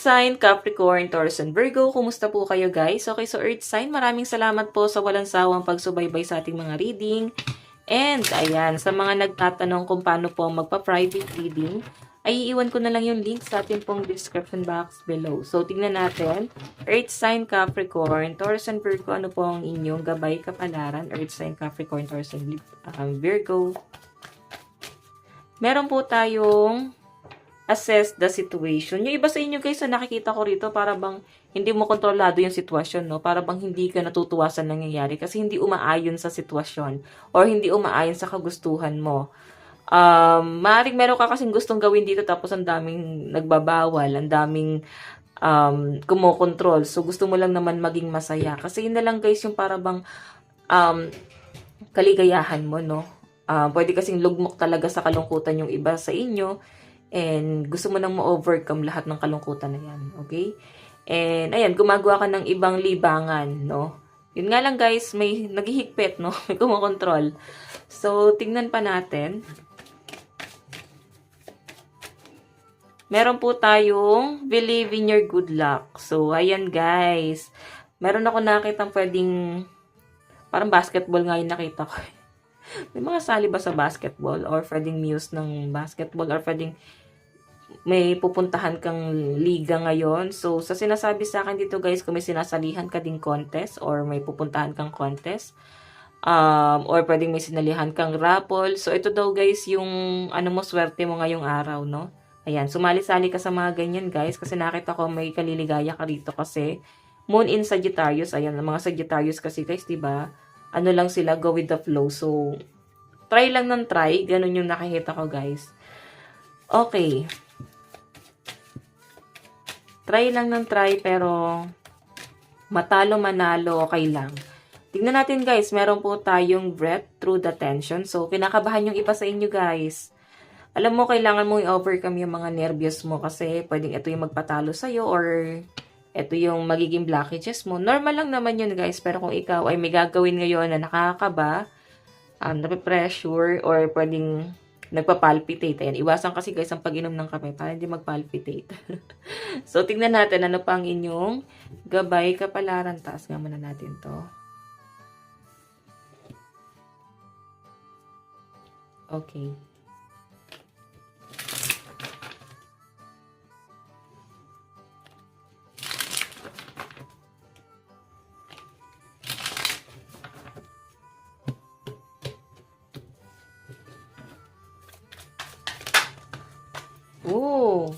sign, Capricorn, Taurus, and Virgo. Kumusta po kayo guys? Okay, so Earth sign, maraming salamat po sa walang sawang pagsubaybay sa ating mga reading. And ayan, sa mga nagtatanong kung paano po magpa-private reading, ay iiwan ko na lang yung link sa ating pong description box below. So, tingnan natin. Earth sign, Capricorn, Taurus, and Virgo. Ano po ang inyong gabay kapalaran? Earth sign, Capricorn, Taurus, and Virgo. Meron po tayong assess the situation. Yung iba sa inyo guys, na nakikita ko rito, para bang hindi mo kontrolado yung sitwasyon, no? Para bang hindi ka natutuwa sa nangyayari kasi hindi umaayon sa sitwasyon or hindi umaayon sa kagustuhan mo. Maaaring meron ka kasing gustong gawin dito tapos ang daming nagbabawal, ang daming kumokontrol. So, gusto mo lang naman maging masaya. Kasi yun na lang guys, yung para bang kaligayahan mo, no? Pwede kasing lugmok talaga sa kalungkutan yung iba sa inyo. And gusto mo nang ma-overcome lahat ng kalungkutan na yan. Okay? And ayan, gumagawa ka ng ibang libangan, no? Yun nga lang guys, may naghihigpit, no? May kumokontrol. So, tingnan pa natin. Meron po tayong believe in your good luck. So, ayan guys. Meron ako nakitang pwedeng, parang basketball nga yung nakita ko. May mga sali ba sa basketball? Or pwedeng muse ng basketball? Or pwedeng may pupuntahan kang liga ngayon. So, sa sinasabi sa akin dito guys, kung may sinasalihan ka ding contest or may pupuntahan kang contest, or pwedeng may sinalihan kang raffle. So, ito daw guys, yung ano mo, swerte mo ngayong araw, no? Ayan, sumali-sali ka sa mga ganyan guys, kasi nakita ko may kaliligaya ka rito kasi Moon in Sagittarius. Ayan, ang mga Sagittarius kasi guys, diba? Ano lang sila, go with the flow. So, try lang ng try. Ganun yung nakikita ko guys. Okay. Try lang ng try, pero matalo manalo, okay lang. Tignan natin guys, meron po tayong breath through the tension. So, kinakabahan yung iba sa inyo guys. Alam mo, kailangan mo i-overcome yung mga nervyos mo kasi pwedeng ito yung magpatalo sa'yo or ito yung magiging blockages mo. Normal lang naman yun guys, pero kung ikaw ay may gagawin ngayon na nakakaba, nape-pressure or pwedeng nagpa-palpitate. Ayan, iwasan kasi guys ang pag-inom ng kape para hindi mag-palpitate. So, tingnan natin ano pa ang inyong gabay kapalaran. Taas nga muna natin to. Okay. Oh,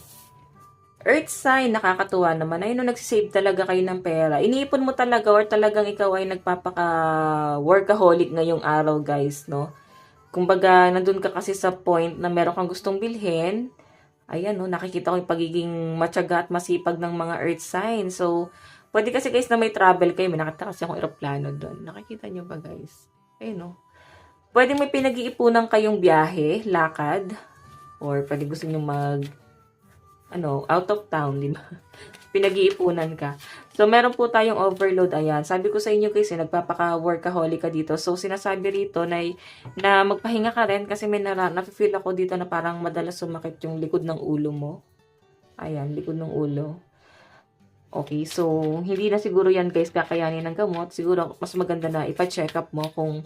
Earth sign, nakakatuwa naman. Ayun, no, nagsisave talaga kayo ng pera. Iniipon mo talaga or talagang ikaw ay nagpapaka-workaholic ngayong araw, guys, no? Kumbaga, nandun ka kasi sa point na meron kang gustong bilhin. Ayan, no, nakikita ko yung pagiging matyaga at masipag ng mga Earth sign. So, pwede kasi guys na may travel kayo. May nakita kasi akong eroplano doon. Nakikita nyo ba, guys? Ayun, no? Pwede may pinag-iipunan kayong biyahe, lakad, or pwede gusto nyo out of town, di ba? Pinag-iipunan ka. So, meron po tayong overload. Ayan. Sabi ko sa inyo guys, nagpapaka-workaholic ka dito. So, sinasabi rito na magpahinga ka rin kasi may nafe-feel ako dito na parang madalas sumakit yung likod ng ulo mo. Ayan, likod ng ulo. Okay, so, hindi na siguro yan guys kakayanin ng gamot. Siguro, mas maganda na ipa-check up mo kung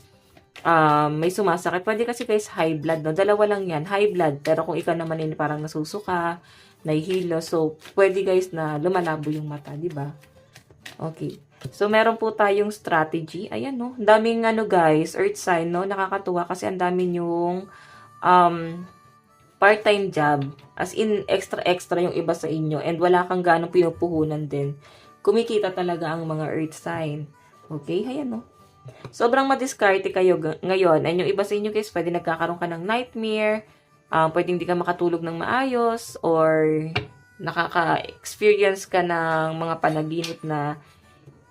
may sumasakit. Pwede kasi guys high blood, no? Dalawa lang yan, high blood. Pero kung ikaw naman yun parang nasusuka, nahihilo, so pwede guys na lumalabo yung mata, di ba? Okay. So meron po tayong strategy. Ayan, no. Daming guys, earth sign, no. Nakakatuwa kasi ang dami yung part-time job. As in extra yung iba sa inyo and wala kang ganong pinupuhunan din. Kumikita talaga ang mga earth sign. Okay? Ayan, no. Sobrang madiskarte kayo ngayon. And yung iba sa inyo guys, pwede nagkakaroon ka ng nightmare, pwede hindi ka makatulog ng maayos, or nakaka-experience ka ng mga panaginip na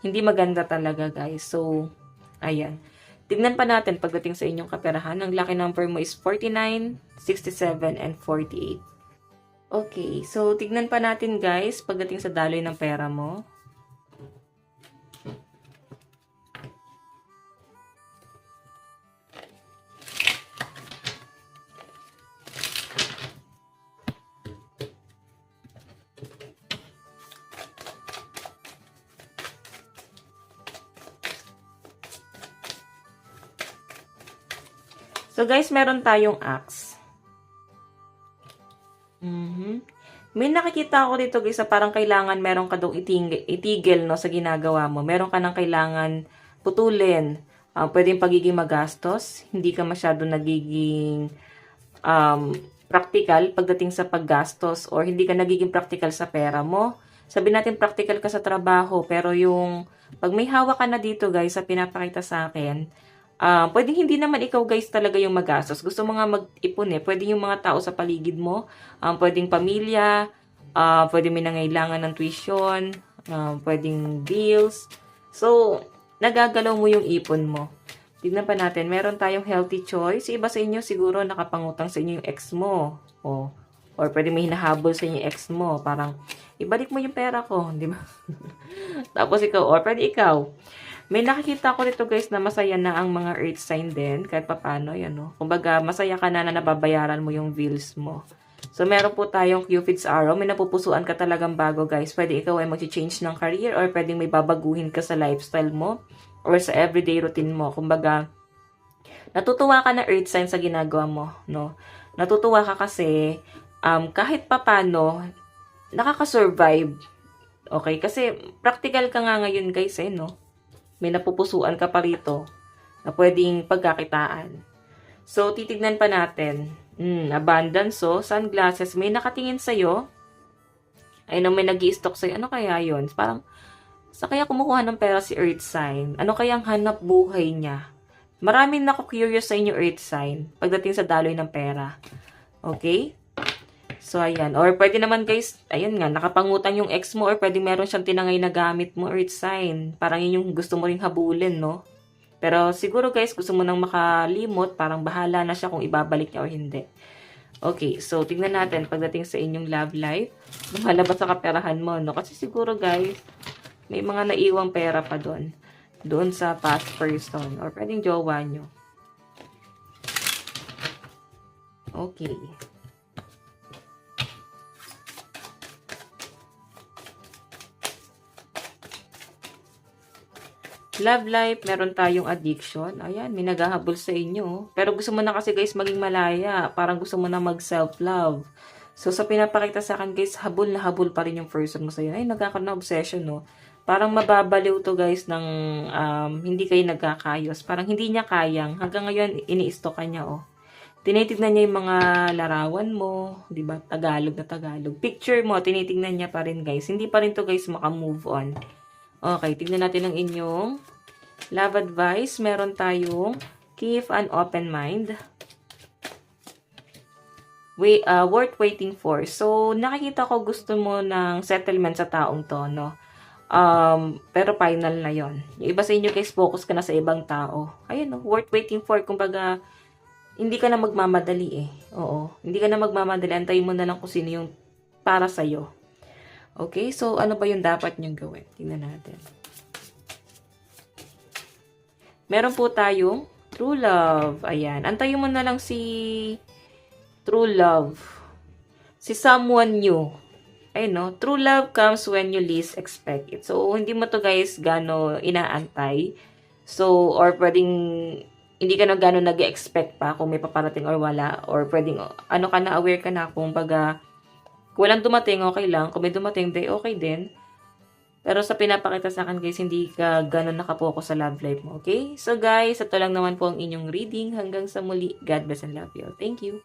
hindi maganda talaga guys. So, ayan. Tignan pa natin pagdating sa inyong kaperahan. Ang lucky number mo is 49, 67, and 48. Okay, so tignan pa natin guys pagdating sa daloy ng pera mo. So guys, meron tayong axe. May nakikita ako dito guys, parang kailangan meron ka daw itigil no, sa ginagawa mo. Meron ka nang kailangan putulin. Pwedeng pagiging magastos, hindi ka masyado nagiging practical pagdating sa paggastos, or hindi ka nagiging practical sa pera mo. Sabi natin practical ka sa trabaho, pero yung pag may hawak ka na dito guys, sa pinapakita sa akin, pwedeng hindi naman ikaw guys talaga yung magastos. Gusto mo nga mag-ipon eh. Pwedeng yung mga tao sa paligid mo, pwedeng pamilya, pwedeng may nangailangan ng tuition, pwedeng bills. So, nagagalaw mo yung ipon mo. Tignan pa natin, meron tayong healthy choice. Iba sa inyo, siguro nakapangutang sa inyo yung ex mo. Or pwede may hinahabol sa inyo yung ex mo. Parang, ibalik mo yung pera ko, di ba? Tapos ikaw, or pwede ikaw. May nakikita ko dito guys na masaya na ang mga earth sign din. Kahit papano, yan no. Kumbaga, masaya ka na nababayaran mo yung bills mo. So, meron po tayong Cupid's Arrow. May napupusuan ka talagang bago guys. Pwede ikaw ay mag-change ng career, or pwede may babaguhin ka sa lifestyle mo or sa everyday routine mo. Kumbaga, natutuwa ka na earth sign sa ginagawa mo, no? Natutuwa ka kasi kahit papano nakaka-survive. Okay? Kasi practical ka nga ngayon guys, no? May napupusuan ka pa rito na pwedeng pagkakitaan. So, titignan pa natin. Abundance, sunglasses. May nakatingin sa'yo. Ayun, may nag-i-stock sa'yo. Ano kaya yun? Parang, sa kaya kumukuha ng pera si Earth Sign? Ano kayang hanap buhay niya? Maraming curious sa inyo Earth Sign pagdating sa daloy ng pera. Okay? So, ayan. Or pwede naman guys, ayan nga, nakapangutang yung ex mo, or pwede meron siyang tinangay na gamit mo Earth Sign. Parang yun yung gusto mo ring habulin, no? Pero siguro guys, gusto mo nang makalimot, parang bahala na siya kung ibabalik niya o hindi. Okay, so tingnan natin pagdating sa inyong love life. Lumalabas sa kaperahan mo, no? Kasi siguro guys, may mga naiwang pera pa doon. Doon sa past person. Or pwedeng jowa nyo. Okay. Love life, meron tayong addiction. Ayan, may naghahabol sa inyo. Pero gusto mo na kasi guys maging malaya. Parang gusto mo na mag-self-love. So, sa pinapakita sa akin guys, habol na habol pa rin yung person mo sa'yo. Ay, nagkakaroon na obsession, no? Parang mababaliw to guys ng hindi kayo nagkakayos. Parang hindi niya kayang. Hanggang ngayon, ini-stock ka niya, oh. Tinitignan niya yung mga larawan mo, di ba? Tagalog na Tagalog. Picture mo, tinitignan niya pa rin guys. Hindi pa rin to guys maka-move on. Okay, tignan natin ang inyong love advice. Meron tayong keep an open mind. Worth waiting for. So, nakikita ko gusto mo ng settlement sa taong to, no? Pero final na yon. Yung iba sa inyo guys, focus ka na sa ibang tao. Ayun, no? Worth waiting for. Kumbaga, hindi ka na magmamadali eh. Oo. Hindi ka na magmamadali. Antayin mo na lang kung sino yung para sa'yo. Okay? So, ano ba yung dapat nyong gawin? Tingnan natin. Meron po tayong true love. Ayan. Antayin mo na lang si true love. Si someone new. Ayun, no? True love comes when you least expect it. So, hindi mo to guys gano inaantay. So, or pwedeng hindi ka na gano'n nag-expect pa kung may paparating or wala. Or pwedeng, ano ka na, aware ka na kung baga, kung walang dumating, okay lang. Kung may dumating, day okay din. Pero sa pinapakita sa akin guys, hindi ka gano'n nakapokus sa love life mo, okay? So guys, ito lang naman po ang inyong reading. Hanggang sa muli, God bless and love you. Thank you.